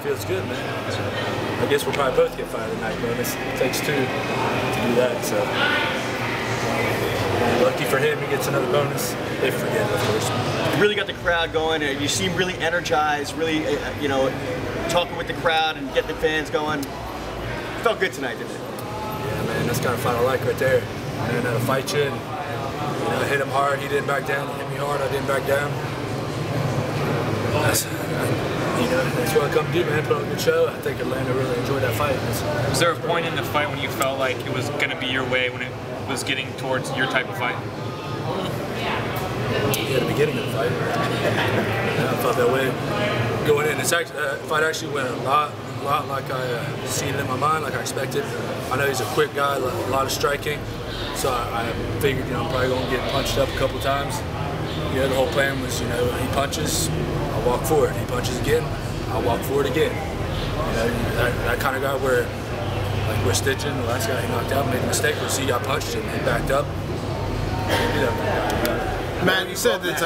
feels good, man. I guess we'll probably both get fight of the night bonus. It takes two to do that, so. Lucky for him, he gets another bonus. If we get it, of course. You really got the crowd going. You seem really energized, really, you know, talking with the crowd and getting the fans going. Felt good tonight, didn't it? Yeah, man, that's kind of fight I like right there. I didn't know how to fight you, and you know, hit him hard. He didn't back down. He hit me hard. I didn't back down. That's what I come to do, man. Put on a good show. I think Atlanta really enjoyed that fight. Was there a point in the fight when you felt like it was going to be your way, when it was getting towards your type of fight? Yeah, the beginning of the fight. I felt that way going in. It's actually, fight actually went a lot like I seen it in my mind, like I expected. I know he's a quick guy, a lot of striking, so I figured, you know, I'm probably going to get punched up a couple times. You know, the whole plan was, you know, he punches, I'll walk forward. He punches again, I'll walk forward again. You know, that kind of guy where, like we're stitching, the last guy he knocked out made a mistake, where he got punched and he backed up. You know, Matt, you said that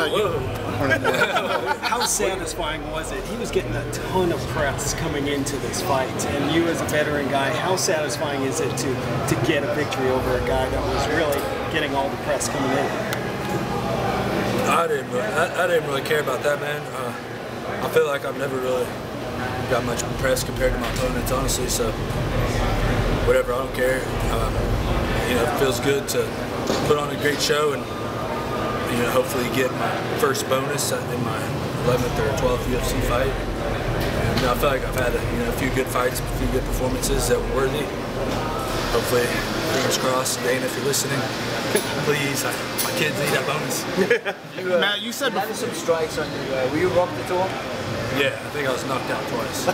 How satisfying was it? He was getting a ton of press coming into this fight, and you as a veteran guy, how satisfying is it to get a victory over a guy that was really getting all the press coming in? I didn't really care about that, man. I feel like I've never really got much press compared to my opponents, honestly, so whatever, I don't care. You know, it feels good to put on a great show and, you know, hopefully get my first bonus in my 11th or 12th UFC fight. And, you know, I feel like I've had a few good fights, a few good performances that were worthy. Hopefully, fingers crossed, Dana, if you're listening, please, my kids need that bonus. Matt, you said before some strikes on you. Were you rocked at all? Yeah, I think I was knocked out twice.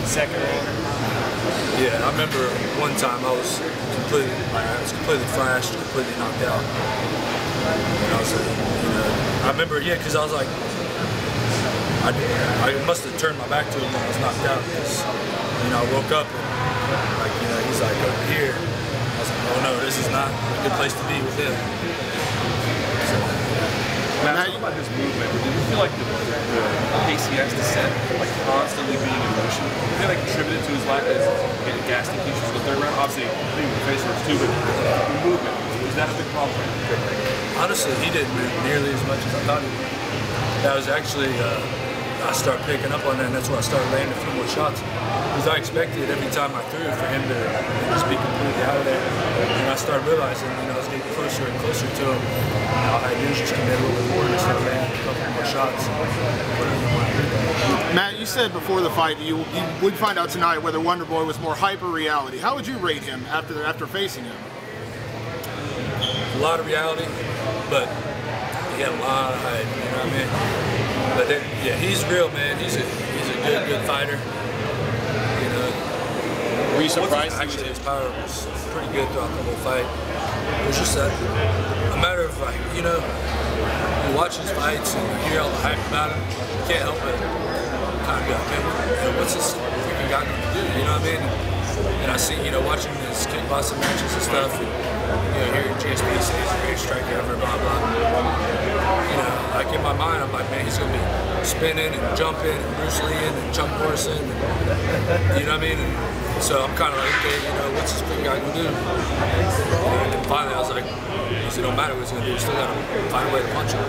Second round. Yeah, I remember one time I was completely flashed, completely knocked out. And I was, you know, I remember, yeah, because I was like, I must have turned my back to him when I was knocked out, because, you know, I woke up and, like, you know, he's like over here. I was like, oh no, this is not a good place to be with him. So, Matt, talk about his movement. Did you feel like the pace he has to set, like constantly being in motion, do you feel like contributed to his lack of getting gas issues for the third round? Obviously, I think the face hurts too, but the movement, was that a big problem? Honestly, he didn't move nearly as much as I thought he would. That was actually, I started picking up on that, and that's where I started landing a few more shots. Because I expected every time I threw for him to just be completely out of there. And I started realizing, you know, I was getting closer and closer to him. All I had to do is just commit a little bit more and I started landing a couple more shots. Matt, you said before the fight you would find out tonight whether Wonder Boy was more hype or reality. How would you rate him after facing him? A lot of reality, but he had a lot of hype, you know what I mean? But then, yeah, he's real, man. He's a good fighter. You know. Were you surprised? Actually, his power was pretty good throughout the whole fight. It was just a matter of, like, you know, you watch his fights and you hear all the hype about him, you can't help but kind of go, man, you know, what's this freaking guy going to do? You know what I mean? And I see, you know, watching his kickboxing matches and stuff, and, you know, hearing GSP say he's the greatest striker ever, blah, blah. You know, like in my mind, I'm like, man, he's going to be spinning and jumping and Bruce Lee and Chuck Morrison, and, you know what I mean? And so I'm kind of like, okay, you know, what's this big guy going to do? And finally, I was like, it don't matter what he's going to do, we still got to find a way to punch him.